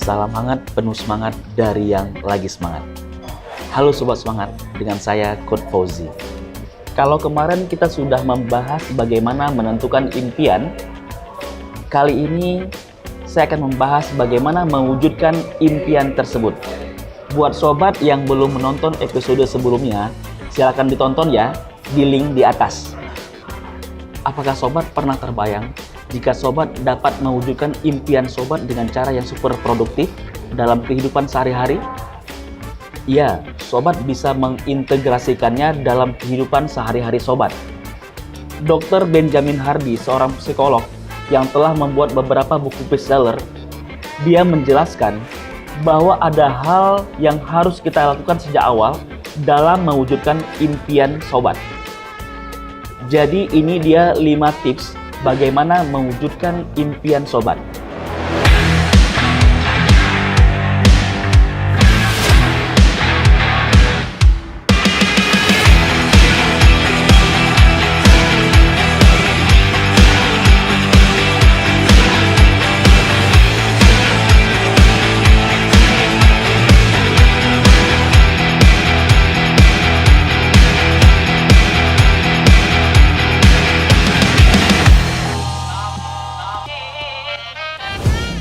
Salam hangat penuh semangat dari yang lagi semangat. Halo Sobat Semangat, dengan saya Coach Fauzi. Kalau kemarin kita sudah membahas bagaimana menentukan impian, kali ini saya akan membahas bagaimana mewujudkan impian tersebut. Buat sobat yang belum menonton episode sebelumnya, silakan ditonton ya di link di atas. Apakah sobat pernah terbayang jika sobat dapat mewujudkan impian sobat dengan cara yang super produktif dalam kehidupan sehari-hari? Ya, sobat bisa mengintegrasikannya dalam kehidupan sehari-hari sobat. Dr. Benjamin Hardy, seorang psikolog yang telah membuat beberapa buku bestseller, dia menjelaskan bahwa ada hal yang harus kita lakukan sejak awal dalam mewujudkan impian sobat. Jadi ini dia 5 tips bagaimana mewujudkan impian sobat.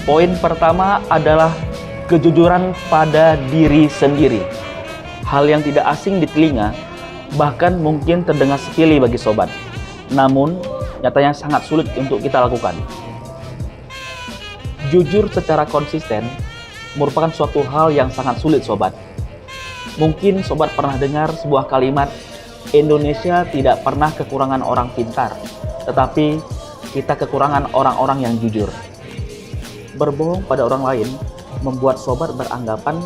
Poin pertama adalah kejujuran pada diri sendiri. Hal yang tidak asing di telinga, bahkan mungkin terdengar sepele bagi sobat. Namun, nyatanya sangat sulit untuk kita lakukan. Jujur secara konsisten merupakan suatu hal yang sangat sulit sobat. Mungkin sobat pernah dengar sebuah kalimat, Indonesia tidak pernah kekurangan orang pintar, tetapi kita kekurangan orang-orang yang jujur. Berbohong pada orang lain membuat sobat beranggapan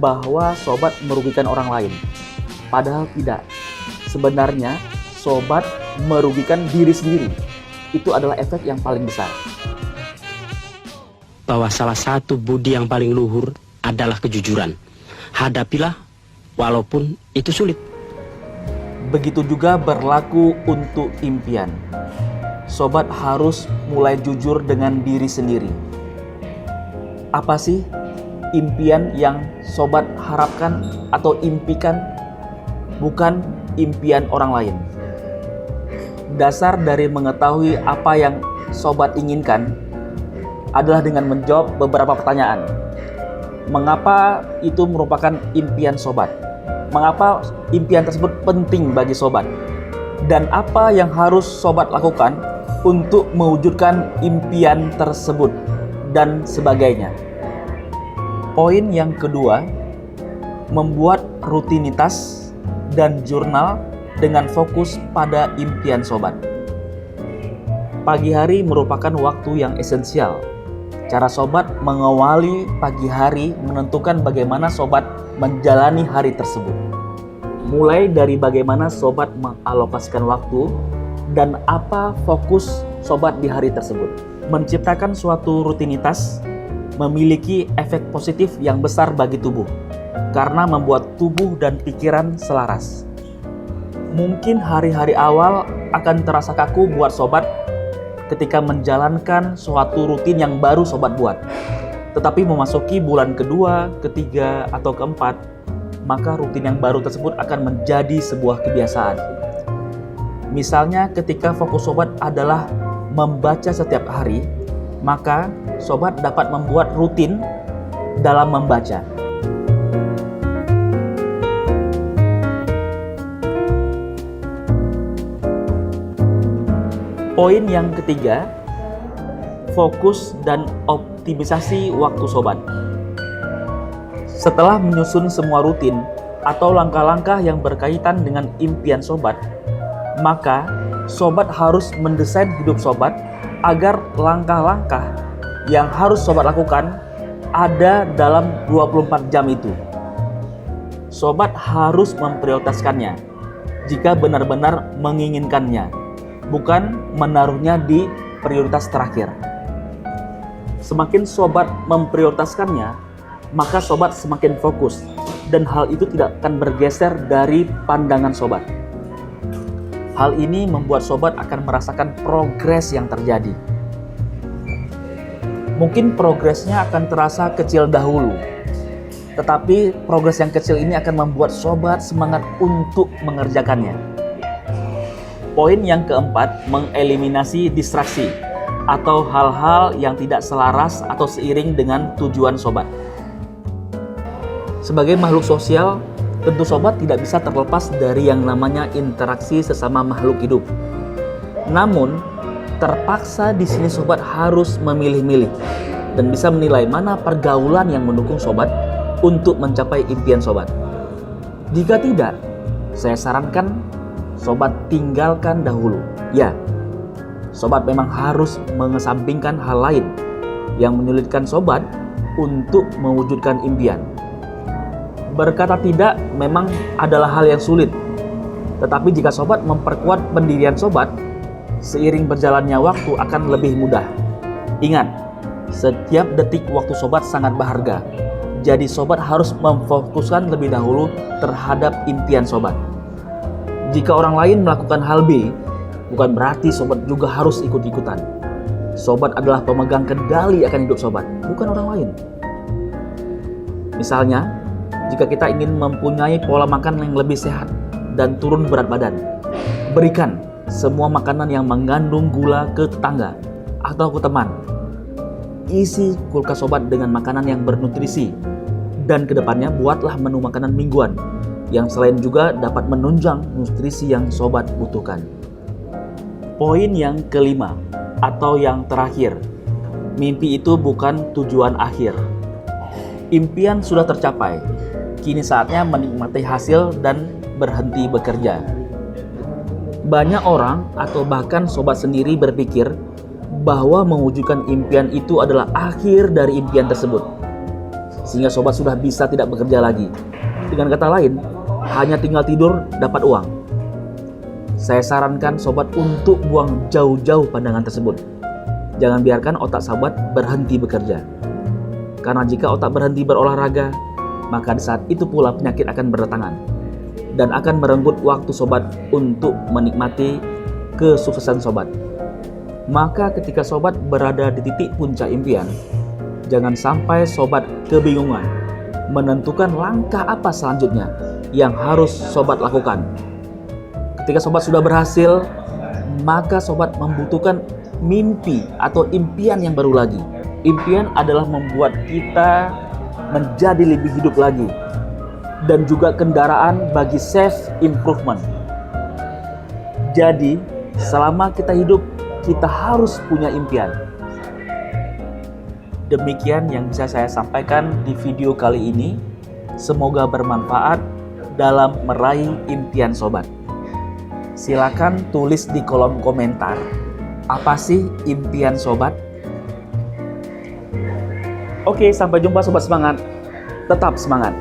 bahwa sobat merugikan orang lain. Padahal tidak. Sebenarnya sobat merugikan diri sendiri. Itu adalah efek yang paling besar. Bahwa salah satu budi yang paling luhur adalah kejujuran. Hadapilah walaupun itu sulit. Begitu juga berlaku untuk impian. Sobat harus mulai jujur dengan diri sendiri. Apa sih impian yang sobat harapkan atau impikan? Bukan impian orang lain. Dasar dari mengetahui apa yang sobat inginkan adalah dengan menjawab beberapa pertanyaan. Mengapa itu merupakan impian sobat? Mengapa impian tersebut penting bagi sobat? Dan apa yang harus sobat lakukan untuk mewujudkan impian tersebut? Dan sebagainya. Poin yang kedua, membuat rutinitas dan jurnal dengan fokus pada impian sobat. Pagi hari merupakan waktu yang esensial. Cara sobat mengawali pagi hari menentukan bagaimana sobat menjalani hari tersebut. Mulai dari bagaimana sobat mengalokasikan waktu dan apa fokus sobat di hari tersebut. Menciptakan suatu rutinitas memiliki efek positif yang besar bagi tubuh karena membuat tubuh dan pikiran selaras. Mungkin hari-hari awal akan terasa kaku buat sobat ketika menjalankan suatu rutin yang baru sobat buat. Tetapi memasuki bulan kedua, ketiga, atau keempat, maka rutin yang baru tersebut akan menjadi sebuah kebiasaan. Misalnya ketika fokus sobat adalah membaca setiap hari, maka sobat dapat membuat rutin dalam membaca. Poin yang ketiga, fokus dan optimisasi waktu sobat. Setelah menyusun semua rutin atau langkah-langkah yang berkaitan dengan impian sobat, maka sobat harus mendesain hidup sobat agar langkah-langkah yang harus sobat lakukan ada dalam 24 jam itu. Sobat harus memprioritaskannya jika benar-benar menginginkannya, bukan menaruhnya di prioritas terakhir. Semakin sobat memprioritaskannya, maka sobat semakin fokus dan hal itu tidak akan bergeser dari pandangan sobat. Hal ini membuat sobat akan merasakan progres yang terjadi. Mungkin progresnya akan terasa kecil dahulu, tetapi progres yang kecil ini akan membuat sobat semangat untuk mengerjakannya. Poin yang keempat, mengeliminasi distraksi atau hal-hal yang tidak selaras atau seiring dengan tujuan sobat. Sebagai makhluk sosial, tentu sobat tidak bisa terlepas dari yang namanya interaksi sesama makhluk hidup. Namun, terpaksa di sini sobat harus memilih-milih dan bisa menilai mana pergaulan yang mendukung sobat untuk mencapai impian sobat. Jika tidak, saya sarankan sobat tinggalkan dahulu. Ya, sobat memang harus mengesampingkan hal lain yang menyulitkan sobat untuk mewujudkan impian. Berkata tidak memang adalah hal yang sulit, tetapi jika sobat memperkuat pendirian sobat, seiring berjalannya waktu akan lebih mudah. Ingat, setiap detik waktu sobat sangat berharga. Jadi sobat harus memfokuskan lebih dahulu terhadap impian sobat. Jika orang lain melakukan hal B, bukan berarti sobat juga harus ikut-ikutan. Sobat adalah pemegang kendali akan hidup sobat, bukan orang lain. Misalnya, jika kita ingin mempunyai pola makan yang lebih sehat dan turun berat badan, berikan semua makanan yang mengandung gula ke tetangga atau ke teman. Isi kulkas sobat dengan makanan yang bernutrisi, dan kedepannya buatlah menu makanan mingguan yang selain juga dapat menunjang nutrisi yang sobat butuhkan. Poin yang kelima atau yang terakhir, mimpi itu bukan tujuan akhir. Impian sudah tercapai, kini saatnya menikmati hasil dan berhenti bekerja. Banyak orang atau bahkan sobat sendiri berpikir bahwa mewujudkan impian itu adalah akhir dari impian tersebut, sehingga sobat sudah bisa tidak bekerja lagi. Dengan kata lain, hanya tinggal tidur dapat uang. Saya sarankan sobat untuk buang jauh-jauh pandangan tersebut. Jangan biarkan otak sobat berhenti bekerja. Karena jika otak berhenti berolahraga, maka di saat itu pula penyakit akan berdatangan dan akan merenggut waktu sobat untuk menikmati kesuksesan sobat. Maka ketika sobat berada di titik puncak impian, jangan sampai sobat kebingungan menentukan langkah apa selanjutnya yang harus sobat lakukan. Ketika sobat sudah berhasil, maka sobat membutuhkan mimpi atau impian yang baru lagi. Impian adalah membuat kita menjadi lebih hidup lagi, dan juga kendaraan bagi self improvement. Jadi, selama kita hidup, kita harus punya impian. Demikian yang bisa saya sampaikan di video kali ini. Semoga bermanfaat dalam meraih impian sobat. Silakan tulis di kolom komentar, apa sih impian sobat? Oke, sampai jumpa sobat semangat. Tetap semangat.